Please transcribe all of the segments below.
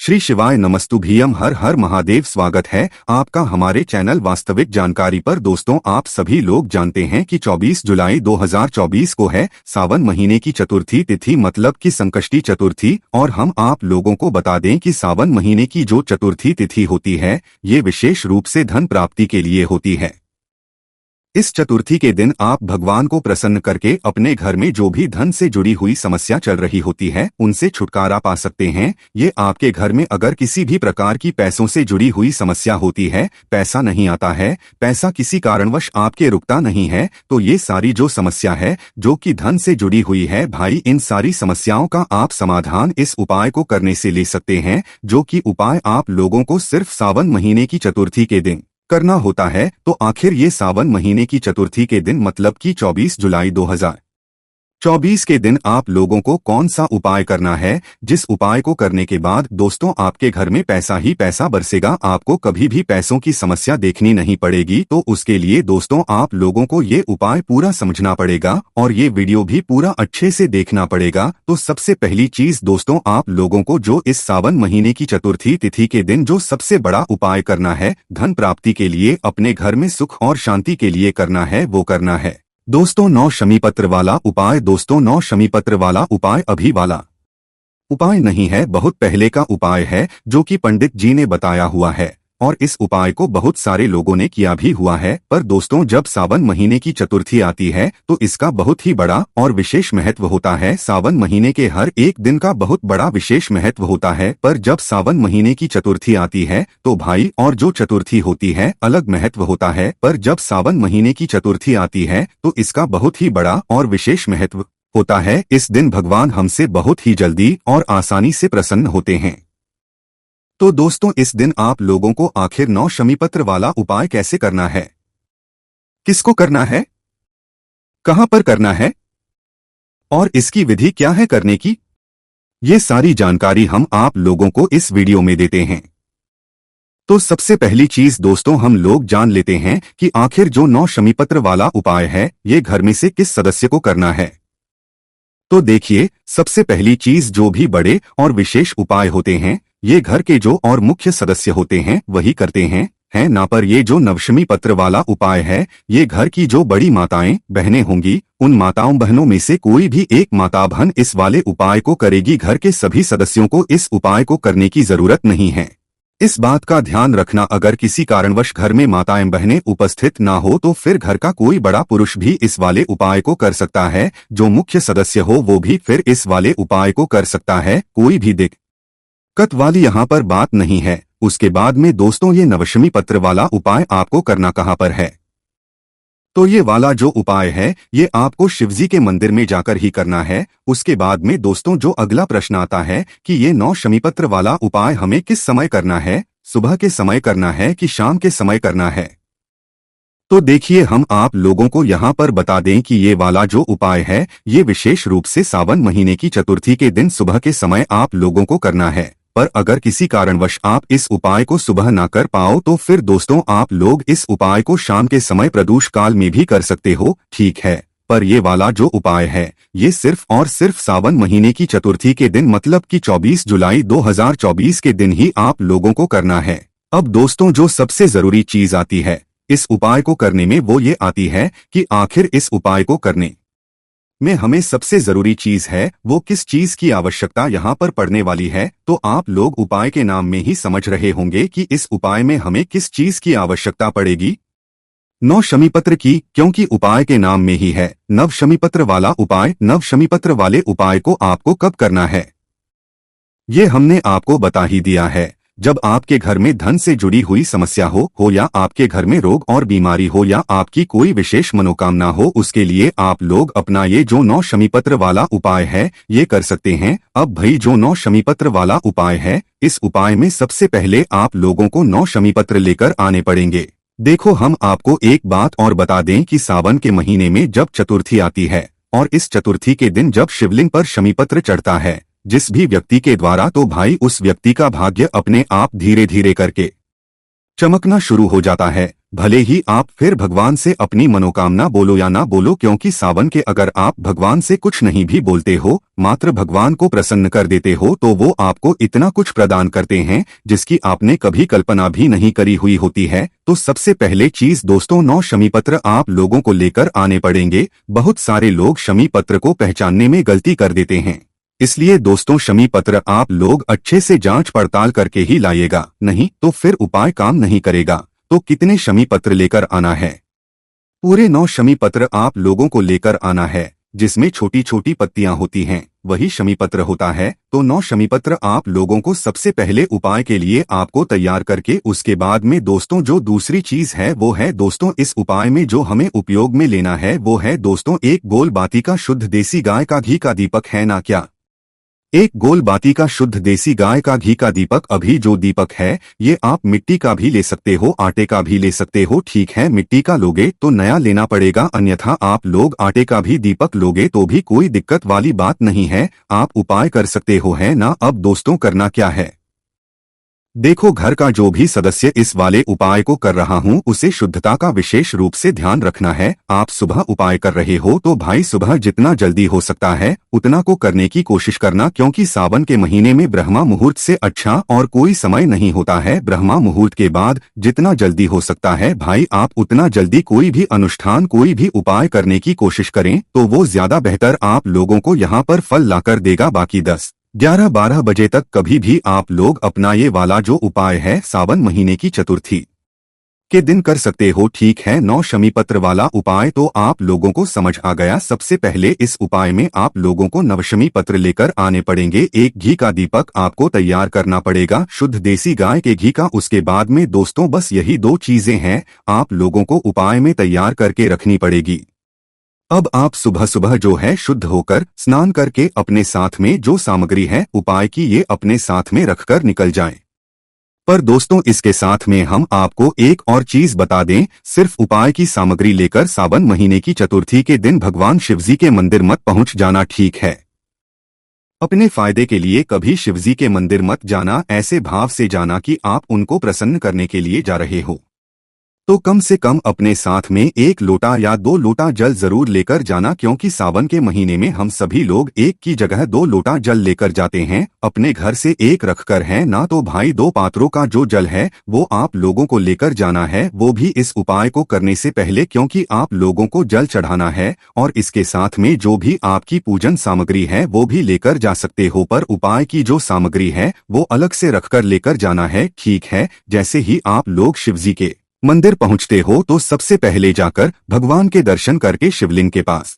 श्री शिवाय नमस्तुभ्यम हर हर महादेव। स्वागत है आपका हमारे चैनल वास्तविक जानकारी पर। दोस्तों, आप सभी लोग जानते हैं कि 24 जुलाई 2024 को है सावन महीने की चतुर्थी तिथि, मतलब कि संकष्टी चतुर्थी। और हम आप लोगों को बता दें कि सावन महीने की जो चतुर्थी तिथि होती है, ये विशेष रूप से धन प्राप्ति के लिए होती है। इस चतुर्थी के दिन आप भगवान को प्रसन्न करके अपने घर में जो भी धन से जुड़ी हुई समस्या चल रही होती है, उनसे छुटकारा पा सकते हैं। ये आपके घर में अगर किसी भी प्रकार की पैसों से जुड़ी हुई समस्या होती है, पैसा नहीं आता है, पैसा किसी कारणवश आपके रुकता नहीं है, तो ये सारी जो समस्या है जो कि धन से जुड़ी हुई है भाई, इन सारी समस्याओं का आप समाधान इस उपाय को करने से ले सकते हैं। जो कि उपाय आप लोगों को सिर्फ सावन महीने की चतुर्थी के दिन करना होता है। तो आखिर ये सावन महीने की चतुर्थी के दिन, मतलब कि 24 जुलाई 2024 के दिन आप लोगों को कौन सा उपाय करना है, जिस उपाय को करने के बाद दोस्तों आपके घर में पैसा ही पैसा बरसेगा, आपको कभी भी पैसों की समस्या देखनी नहीं पड़ेगी। तो उसके लिए दोस्तों आप लोगों को ये उपाय पूरा समझना पड़ेगा और ये वीडियो भी पूरा अच्छे से देखना पड़ेगा। तो सबसे पहली चीज दोस्तों, आप लोगों को जो इस सावन महीने की चतुर्थी तिथि के दिन जो सबसे बड़ा उपाय करना है धन प्राप्ति के लिए, अपने घर में सुख और शांति के लिए करना है, वो करना है दोस्तों 9 शमीपत्र वाला उपाय। दोस्तों 9 शमीपत्र वाला उपाय अभी वाला उपाय नहीं है, बहुत पहले का उपाय है जो कि पंडित जी ने बताया हुआ है और इस उपाय को बहुत सारे लोगों ने किया भी हुआ है। पर दोस्तों जब सावन महीने की चतुर्थी आती है तो इसका बहुत ही बड़ा और विशेष महत्व होता है। सावन महीने के हर एक दिन का बहुत बड़ा विशेष महत्व होता है, पर जब सावन महीने की चतुर्थी आती है तो भाई, और जो चतुर्थी होती है अलग महत्व होता है, पर जब सावन महीने की चतुर्थी आती है तो इसका बहुत ही बड़ा और विशेष महत्व होता है। इस दिन भगवान हमसे बहुत ही जल्दी और आसानी से प्रसन्न होते हैं। तो दोस्तों इस दिन आप लोगों को आखिर 9 शमीपत्र वाला उपाय कैसे करना है, किसको करना है, कहां पर करना है और इसकी विधि क्या है करने की, ये सारी जानकारी हम आप लोगों को इस वीडियो में देते हैं। तो सबसे पहली चीज दोस्तों हम लोग जान लेते हैं कि आखिर जो 9 शमीपत्र वाला उपाय है ये घर में से किस सदस्य को करना है। तो देखिए, सबसे पहली चीज जो भी बड़े और विशेष उपाय होते हैं ये घर के जो और मुख्य सदस्य होते हैं वही करते हैं ना। पर ये जो नवशमी पत्र वाला उपाय है ये घर की जो बड़ी माताएं बहनें होंगी, उन माताओं बहनों में से कोई भी एक माता बहन इस वाले उपाय को करेगी। घर के सभी सदस्यों को इस उपाय को करने की जरूरत नहीं है। इस बात का ध्यान रखना, अगर किसी कारणवश घर में माताएं बहनें उपस्थित ना हो तो फिर घर का कोई बड़ा पुरुष भी इस वाले उपाय को कर सकता है। जो मुख्य सदस्य हो वो भी फिर इस वाले उपाय को कर सकता है, कोई भी दिक्कत वाली यहाँ पर बात नहीं है। उसके बाद में दोस्तों ये नवशमी पत्र वाला उपाय आपको करना कहाँ पर है, तो ये वाला जो उपाय है ये आपको शिवजी के मंदिर में जाकर ही करना है। उसके बाद में दोस्तों जो अगला प्रश्न आता है कि ये 9 शमीपत्र वाला उपाय हमें किस समय करना है, सुबह के समय करना है कि शाम के समय करना है। तो देखिए, हम आप लोगों को यहाँ पर बता दें कि ये वाला जो उपाय है ये विशेष रूप से सावन महीने की चतुर्थी के दिन सुबह के समय आप लोगों को करना है। पर अगर किसी कारणवश आप इस उपाय को सुबह ना कर पाओ तो फिर दोस्तों आप लोग इस उपाय को शाम के समय प्रदोष काल में भी कर सकते हो, ठीक है। पर ये वाला जो उपाय है ये सिर्फ और सिर्फ सावन महीने की चतुर्थी के दिन, मतलब कि 24 जुलाई 2024 के दिन ही आप लोगों को करना है। अब दोस्तों जो सबसे जरूरी चीज आती है इस उपाय को करने में वो ये आती है कि आखिर इस उपाय को करने में हमें सबसे जरूरी चीज है वो किस चीज की आवश्यकता यहाँ पर पड़ने वाली है। तो आप लोग उपाय के नाम में ही समझ रहे होंगे कि इस उपाय में हमें किस चीज की आवश्यकता पड़ेगी, 9 शमीपत्र की, क्योंकि उपाय के नाम में ही है नव शमीपत्र वाला उपाय। नव शमीपत्र वाले उपाय को आपको कब करना है ये हमने आपको बता ही दिया है। जब आपके घर में धन से जुड़ी हुई समस्या हो या आपके घर में रोग और बीमारी हो या आपकी कोई विशेष मनोकामना हो, उसके लिए आप लोग अपना ये जो 9 शमीपत्र वाला उपाय है ये कर सकते हैं। अब भाई जो 9 शमीपत्र वाला उपाय है, इस उपाय में सबसे पहले आप लोगों को 9 शमीपत्र लेकर आने पड़ेंगे। देखो, हम आपको एक बात और बता दें कि सावन के महीने में जब चतुर्थी आती है और इस चतुर्थी के दिन जब शिवलिंग पर शमीपत्र चढ़ता है जिस भी व्यक्ति के द्वारा, तो भाई उस व्यक्ति का भाग्य अपने आप धीरे धीरे करके चमकना शुरू हो जाता है। भले ही आप फिर भगवान से अपनी मनोकामना बोलो या ना बोलो, क्योंकि सावन के अगर आप भगवान से कुछ नहीं भी बोलते हो, मात्र भगवान को प्रसन्न कर देते हो, तो वो आपको इतना कुछ प्रदान करते हैं जिसकी आपने कभी कल्पना भी नहीं करी हुई होती है। तो सबसे पहले चीज दोस्तों, 9 शमी पत्र आप लोगों को लेकर आने पड़ेंगे। बहुत सारे लोग शमी पत्र को पहचानने में गलती कर देते हैं, इसलिए दोस्तों शमी पत्र आप लोग अच्छे से जांच पड़ताल करके ही लाइएगा, नहीं तो फिर उपाय काम नहीं करेगा। तो कितने शमी पत्र लेकर आना है? पूरे 9 शमी पत्र आप लोगों को लेकर आना है। जिसमें छोटी छोटी पत्तियां होती हैं वही शमी पत्र होता है। तो 9 शमी पत्र आप लोगों को सबसे पहले उपाय के लिए आपको तैयार करके उसके बाद में दोस्तों जो दूसरी चीज है वो है दोस्तों, इस उपाय में जो हमें उपयोग में लेना है वो है दोस्तों एक गोल बाती का शुद्ध देसी गाय का घी का दीपक, है ना क्या? एक गोल बाती का शुद्ध देसी गाय का घी का दीपक। अभी जो दीपक है ये आप मिट्टी का भी ले सकते हो, आटे का भी ले सकते हो। ठीक है, मिट्टी का लोगे तो नया लेना पड़ेगा, अन्यथा आप लोग आटे का भी दीपक लोगे तो भी कोई दिक्कत वाली बात नहीं है, आप उपाय कर सकते हो, है ना। अब दोस्तों करना क्या है, देखो घर का जो भी सदस्य इस वाले उपाय को कर रहा हूँ उसे शुद्धता का विशेष रूप से ध्यान रखना है। आप सुबह उपाय कर रहे हो तो भाई सुबह जितना जल्दी हो सकता है उतना को करने की कोशिश करना, क्योंकि सावन के महीने में ब्रह्मा मुहूर्त से अच्छा और कोई समय नहीं होता है। ब्रह्मा मुहूर्त के बाद जितना जल्दी हो सकता है भाई आप उतना जल्दी कोई भी अनुष्ठान कोई भी उपाय करने की कोशिश करें तो वो ज्यादा बेहतर आप लोगों को यहाँ पर फल लाकर देगा। बाकी 10-11-12 बजे तक कभी भी आप लोग अपना ये वाला जो उपाय है सावन महीने की चतुर्थी के दिन कर सकते हो। ठीक है, 9 शमी पत्र वाला उपाय तो आप लोगों को समझ आ गया। सबसे पहले इस उपाय में आप लोगों को नवशमी पत्र लेकर आने पड़ेंगे। एक घी का दीपक आपको तैयार करना पड़ेगा शुद्ध देसी गाय के घी का। उसके बाद में दोस्तों बस यही 2 चीजें हैं आप लोगों को उपाय में तैयार करके रखनी पड़ेगी। अब आप सुबह सुबह जो है शुद्ध होकर स्नान करके अपने साथ में जो सामग्री है उपाय की ये अपने साथ में रखकर निकल जाएं। पर दोस्तों इसके साथ में हम आपको एक और चीज बता दें, सिर्फ उपाय की सामग्री लेकर सावन महीने की चतुर्थी के दिन भगवान शिवजी के मंदिर मत पहुंच जाना। ठीक है, अपने फायदे के लिए कभी शिवजी के मंदिर मत जाना, ऐसे भाव से जाना कि आप उनको प्रसन्न करने के लिए जा रहे हो। तो कम से कम अपने साथ में 1 लोटा या 2 लोटा जल जरूर लेकर जाना, क्योंकि सावन के महीने में हम सभी लोग एक की जगह 2 लोटा जल लेकर जाते हैं, अपने घर से एक रखकर, है ना। तो भाई 2 पात्रों का जो जल है वो आप लोगों को लेकर जाना है, वो भी इस उपाय को करने से पहले, क्योंकि आप लोगों को जल चढ़ाना है। और इसके साथ में जो भी आपकी पूजन सामग्री है वो भी लेकर जा सकते हो, पर उपाय की जो सामग्री है वो अलग से रखकर लेकर जाना है। ठीक है, जैसे ही आप लोग शिवजी के मंदिर पहुंचते हो तो सबसे पहले जाकर भगवान के दर्शन करके शिवलिंग के पास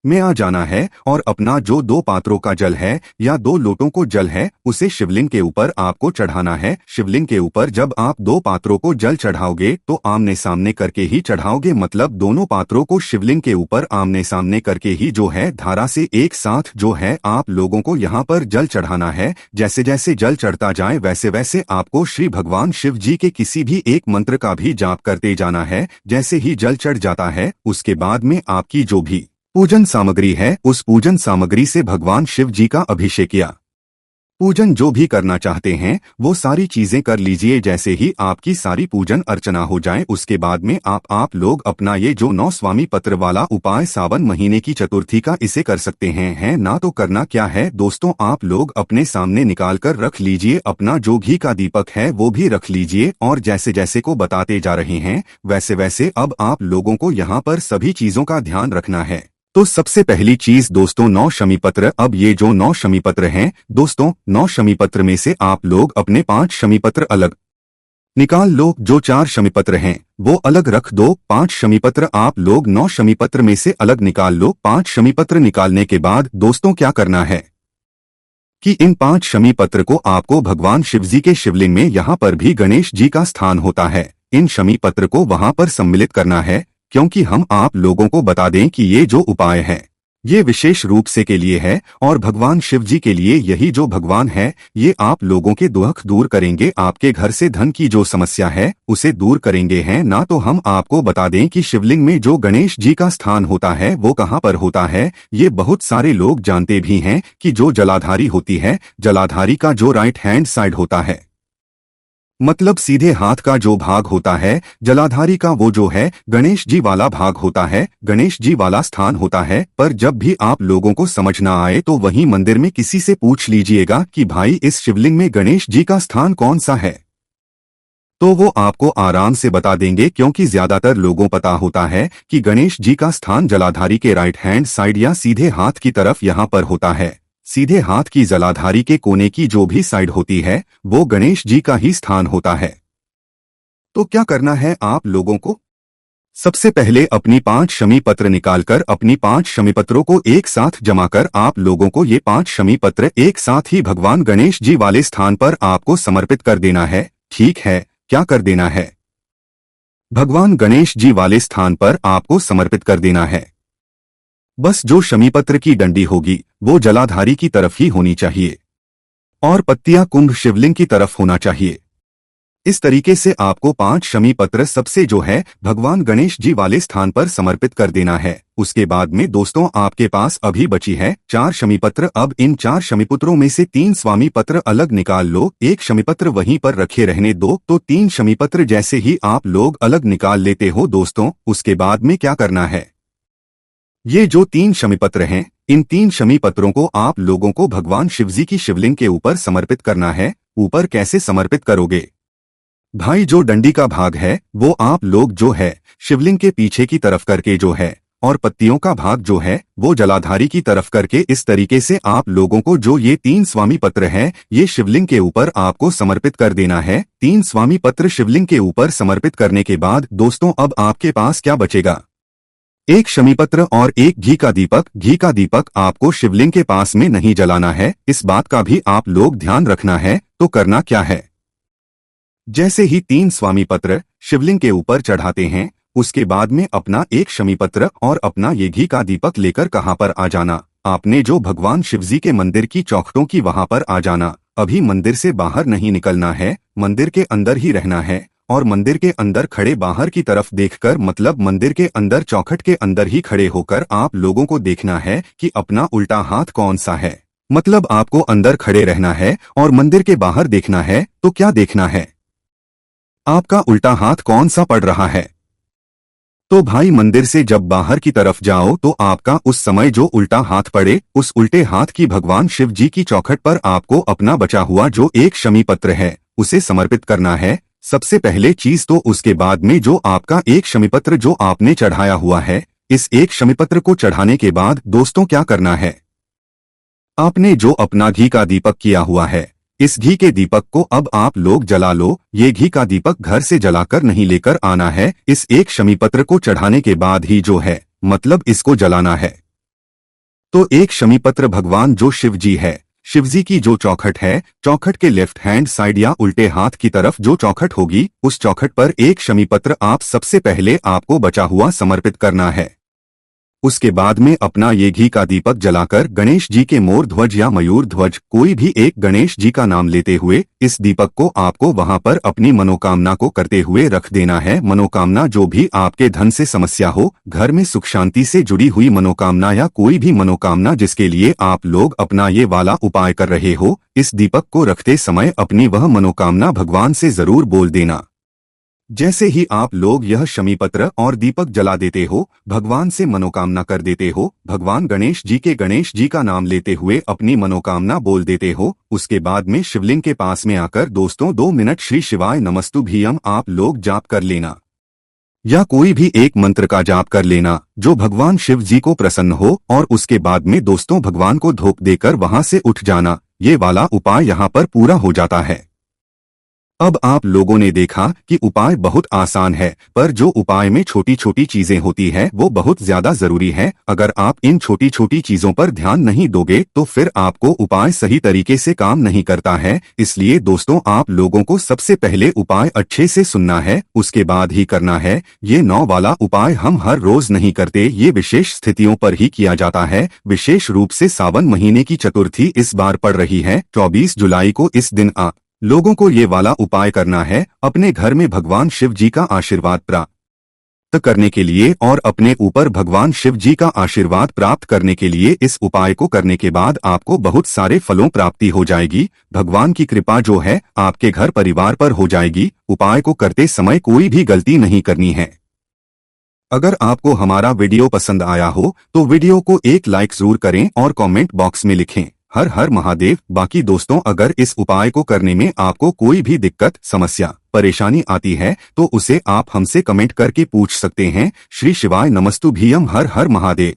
में आ जाना है और अपना जो 2 पात्रों का जल है या 2 लोटों को जल है उसे शिवलिंग के ऊपर आपको चढ़ाना है। शिवलिंग के ऊपर जब आप 2 पात्रों को जल चढ़ाओगे तो आमने सामने करके ही चढ़ाओगे, मतलब दोनों पात्रों को शिवलिंग के ऊपर आमने सामने करके ही जो है धारा से एक साथ जो है आप लोगों को यहाँ पर जल चढ़ाना है। जैसे जैसे जल चढ़ता जाए वैसे वैसे आपको श्री भगवान शिव जी के किसी भी एक मंत्र का भी जाप करते जाना है। जैसे ही जल चढ़ जाता है उसके बाद में आपकी जो भी पूजन सामग्री है उस पूजन सामग्री से भगवान शिव जी का अभिषेक या पूजन जो भी करना चाहते हैं वो सारी चीजें कर लीजिए। जैसे ही आपकी सारी पूजन अर्चना हो जाए उसके बाद में आप लोग अपना ये जो 9 स्वामी पत्र वाला उपाय सावन महीने की चतुर्थी का इसे कर सकते हैं, है ना। तो करना क्या है दोस्तों, आप लोग अपने सामने निकाल कर रख लीजिए, अपना जो घी का दीपक है वो भी रख लीजिए, और जैसे जैसे को बताते जा रहे हैं वैसे वैसे अब आप लोगों को यहाँ पर सभी चीजों का ध्यान रखना है। तो सबसे पहली चीज दोस्तों 9 शमी पत्र। अब ये जो 9 शमी पत्र हैं दोस्तों, 9 शमी पत्र में से आप लोग अपने 5 शमी पत्र अलग निकाल लो, जो 4 शमी पत्र हैं वो अलग रख दो। 5 शमी पत्र आप लोग 9 शमी पत्र में से अलग निकाल लो। 5 शमी पत्र निकालने के बाद दोस्तों क्या करना है कि इन 5 शमी पत्र को आपको भगवान शिवजी के शिवलिंग में यहाँ पर भी गणेश जी का स्थान होता है, इन शमी पत्र को वहां पर सम्मिलित करना है। क्योंकि हम आप लोगों को बता दें कि ये जो उपाय है ये विशेष रूप से के लिए है और भगवान शिव जी के लिए, यही जो भगवान है ये आप लोगों के दुख दूर करेंगे, आपके घर से धन की जो समस्या है उसे दूर करेंगे, हैं ना। तो हम आपको बता दें कि शिवलिंग में जो गणेश जी का स्थान होता है वो कहाँ पर होता है, ये बहुत सारे लोग जानते भी हैं कि जो जलाधारी होती है, जलाधारी का जो राइट हैंड साइड होता है मतलब सीधे हाथ का जो भाग होता है जलाधारी का, वो जो है गणेश जी वाला भाग होता है, गणेश जी वाला स्थान होता है। पर जब भी आप लोगों को समझ ना आए तो वहीं मंदिर में किसी से पूछ लीजिएगा कि भाई इस शिवलिंग में गणेश जी का स्थान कौन सा है, तो वो आपको आराम से बता देंगे, क्योंकि ज्यादातर लोगों पता होता है कि गणेश जी का स्थान जलाधारी के राइट हैंड साइड या सीधे हाथ की तरफ यहाँ पर होता है। सीधे हाथ की जलाधारी के कोने की जो भी साइड होती है वो गणेश जी का ही स्थान होता है। तो क्या करना है आप लोगों को? सबसे पहले अपनी 5 शमी पत्र निकालकर अपनी 5 शमी पत्रों को एक साथ जमा कर आप लोगों को ये 5 शमी पत्र एक साथ ही भगवान गणेश जी वाले स्थान पर आपको समर्पित कर देना है। ठीक है, क्या कर देना है? भगवान गणेश जी वाले स्थान पर आपको समर्पित कर देना है। बस जो शमी पत्र की डंडी होगी वो जलाधारी की तरफ ही होनी चाहिए और पत्तियां कुंभ शिवलिंग की तरफ होना चाहिए। इस तरीके से आपको 5 शमी पत्र सबसे जो है भगवान गणेश जी वाले स्थान पर समर्पित कर देना है। उसके बाद में दोस्तों आपके पास अभी बची है 4 शमी पत्र। अब इन 4 शमीपत्रों में से 3 स्वामी पत्र अलग निकाल लो, एक शमीपत्र वहीं पर रखे रहने दो। तो 3 शमीपत्र जैसे ही आप लोग अलग निकाल लेते हो दोस्तों, उसके बाद में क्या करना है, ये जो 3 शमीपत्र हैं, इन 3 शमीपत्रों को आप लोगों को भगवान शिवजी की शिवलिंग के ऊपर समर्पित करना है। ऊपर कैसे समर्पित करोगे भाई? जो डंडी का भाग है वो आप लोग जो है शिवलिंग के पीछे की तरफ करके जो है, और पत्तियों का भाग जो है वो जलाधारी की तरफ करके, इस तरीके से आप लोगों को जो ये 3 स्वामी पत्र हैं ये शिवलिंग के ऊपर आपको समर्पित कर देना है। 3 स्वामी पत्र शिवलिंग के ऊपर समर्पित करने के बाद दोस्तों अब आपके पास क्या बचेगा, एक शमीपत्र और एक घी का दीपक। घी का दीपक आपको शिवलिंग के पास में नहीं जलाना है, इस बात का भी आप लोग ध्यान रखना है। तो करना क्या है, जैसे ही 3 स्वामी पत्र शिवलिंग के ऊपर चढ़ाते हैं उसके बाद में अपना एक शमीपत्र और अपना ये घी का दीपक लेकर कहाँ पर आ जाना, आपने जो भगवान शिवजी के मंदिर की चौखटों की वहां पर आ जाना। अभी मंदिर से बाहर नहीं निकलना है, मंदिर के अंदर ही रहना है और मंदिर के अंदर खड़े बाहर की तरफ देखकर, मतलब मंदिर के अंदर चौखट के अंदर ही खड़े होकर आप लोगों को देखना है कि अपना उल्टा हाथ कौन सा है। मतलब आपको अंदर खड़े रहना है और मंदिर के बाहर देखना है। तो क्या देखना है, आपका उल्टा हाथ कौन सा पड़ रहा है। तो भाई मंदिर से जब बाहर की तरफ जाओ तो आपका उस समय जो उल्टा हाथ पड़े, उस उल्टे हाथ की भगवान शिव जी की चौखट पर आपको अपना बचा हुआ जो एक शमी पत्र है उसे समर्पित करना है सबसे पहले चीज। तो उसके बाद में जो आपका एक शमीपत्र जो आपने चढ़ाया हुआ है, इस एक शमीपत्र को चढ़ाने के बाद दोस्तों क्या करना है, आपने जो अपना घी का दीपक किया हुआ है इस घी के दीपक को अब आप लोग जला लो। ये घी का दीपक घर से जलाकर नहीं लेकर आना है, इस एक शमीपत्र को चढ़ाने के बाद ही जो है मतलब इसको जलाना है। तो एक शमीपत्र भगवान जो शिव जी है, शिवजी की जो चौखट है, चौखट के लेफ्ट हैंड साइड या उल्टे हाथ की तरफ जो चौखट होगी उस चौखट पर एक शमीपत्र आप सबसे पहले आपको बचा हुआ समर्पित करना है। उसके बाद में अपना ये घी का दीपक जलाकर गणेश जी के मोर ध्वज या मयूर ध्वज कोई भी एक गणेश जी का नाम लेते हुए इस दीपक को आपको वहां पर अपनी मनोकामना को करते हुए रख देना है। मनोकामना जो भी आपके धन से समस्या हो, घर में सुख शांति से जुड़ी हुई मनोकामना या कोई भी मनोकामना जिसके लिए आप लोग अपना ये वाला उपाय कर रहे हो, इस दीपक को रखते समय अपनी वह मनोकामना भगवान से जरूर बोल देना। जैसे ही आप लोग यह शमीपत्र और दीपक जला देते हो, भगवान से मनोकामना कर देते हो, भगवान गणेश जी का नाम लेते हुए अपनी मनोकामना बोल देते हो, उसके बाद में शिवलिंग के पास में आकर दोस्तों 2 मिनट श्री शिवाय नमस्तुभ्यम आप लोग जाप कर लेना या कोई भी एक मंत्र का जाप कर लेना जो भगवान शिव जी को प्रसन्न हो। और उसके बाद में दोस्तों भगवान को धूप देकर वहां से उठ जाना। ये वाला उपाय यहाँ पर पूरा हो जाता है। अब आप लोगों ने देखा कि उपाय बहुत आसान है, पर जो उपाय में छोटी छोटी चीजें होती है वो बहुत ज्यादा जरूरी है। अगर आप इन छोटी छोटी चीजों पर ध्यान नहीं दोगे तो फिर आपको उपाय सही तरीके से काम नहीं करता है। इसलिए दोस्तों आप लोगों को सबसे पहले उपाय अच्छे से सुनना है, उसके बाद ही करना है। ये 9 वाला उपाय हम हर रोज नहीं करते, ये विशेष स्थितियों पर ही किया जाता है। विशेष रूप से सावन महीने की चतुर्थी इस बार पड़ रही है 24 जुलाई को। इस दिन आप लोगों को ये वाला उपाय करना है, अपने घर में भगवान शिव जी का आशीर्वाद प्राप्त प्राप्त करने के लिए और अपने ऊपर भगवान शिव जी का आशीर्वाद प्राप्त करने के लिए इस उपाय को करने के बाद आपको बहुत सारे फलों प्राप्ति हो जाएगी। भगवान की कृपा जो है आपके घर परिवार पर हो जाएगी। उपाय को करते समय कोई भी गलती नहीं करनी है। अगर आपको हमारा वीडियो पसंद आया हो तो वीडियो को एक लाइक जरूर करें और कमेंट बॉक्स में लिखें हर हर महादेव। बाकी दोस्तों, अगर इस उपाय को करने में आपको कोई भी दिक्कत, समस्या, परेशानी आती है तो उसे आप हमसे कमेंट करके पूछ सकते हैं। श्री शिवाय नमस्तुभ्यम। हर हर महादेव।